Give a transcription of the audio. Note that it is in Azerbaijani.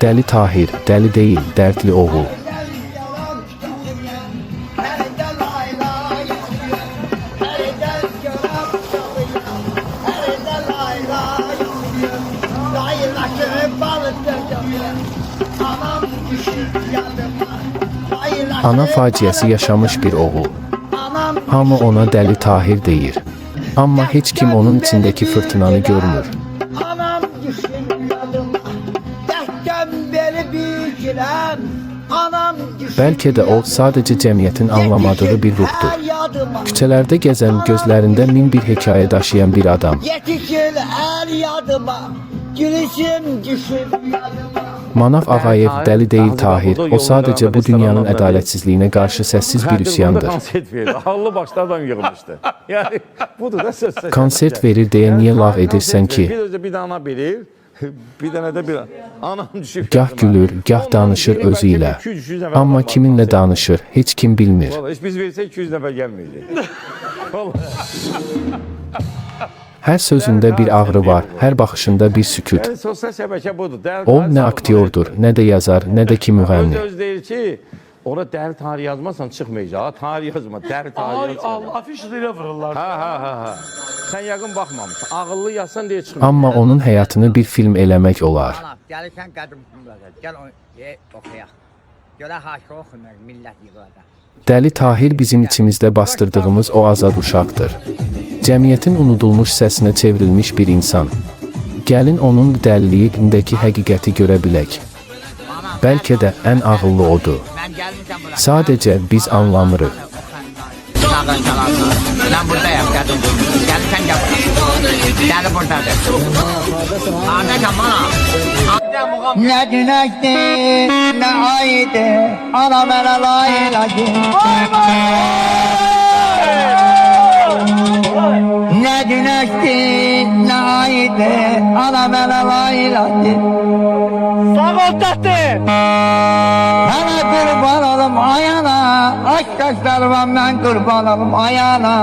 Dəli Tahir, dəli deyil, dərdli oğul. Ana faciəsi yaşamış bir oğul. Hamı ona Dəli Tahir deyir. Amma heç kim onun içindəki fırtınanı görmür. Bəlkə də o, sadəcə cəmiyyətin anlamadığı bir ruhdur. Küçələrdə gəzən, gözlərində min bir hekayə daşıyan bir adam. Manav Ağayev dəli deyil Tahir, o sadəcə bu dünyanın ədalətsizliyinə qarşı səssiz bir üsyandır. Ağlı başlı adam yığmışdı. Yəni, budur da söz. Konsert verir deyə niyə lağ edirsən ki? Bir dana bilir, bir dənə də bir anam düşüb. Gah gülür, gah danışır özü ilə. Amma kiminlə danışır, heç kim bilmir. Biz versək 200 nəfər gəlməyəcək. Hər sözündə bir ağrı var, hər baxışında bir sükut. Sosial şəbəkə budur. O, nə aktyordur, nə də yazar, nə də ki müğənni. Öz deyir ki, orada Dəli Tahir yazmasan çıxmayacaq. Tahir yazma, Dəli Tahir yazma. Ay, afiş ilə vururlar. Ha. Sən yəqin baxmamısan. Ağıllı yazsan deyə çıxmayacaq. Amma onun həyatını bir film eləmək olar. Gəlirsən qədim qumlağa, gəl oxuyaq. Görə haşa oxunur, millət yığılacaq. Dəli Tahir bizim içimizdə bastırdığımız o azad uşaqdır. Cəmiyyətin unudulmuş səsinə çevrilmiş bir insan. Gəlin onun dəliliyindəki həqiqəti görə bilək. Bəlkə də ən ağıllı odur. Sadəcə biz anlamırıq. Mən buradayım, qədim. Gəlirsən gəl. Dəli buradadır. Ardacam bana. Nə günəkdir, nə aydır, ana mənə layılacaq. Nə günəkdir, nə aydır, ana mənə layılacaq. Sağ ol təxtir. Mənə qurban olum ayana, aşk qaşlarıma mən qurban olum ayana.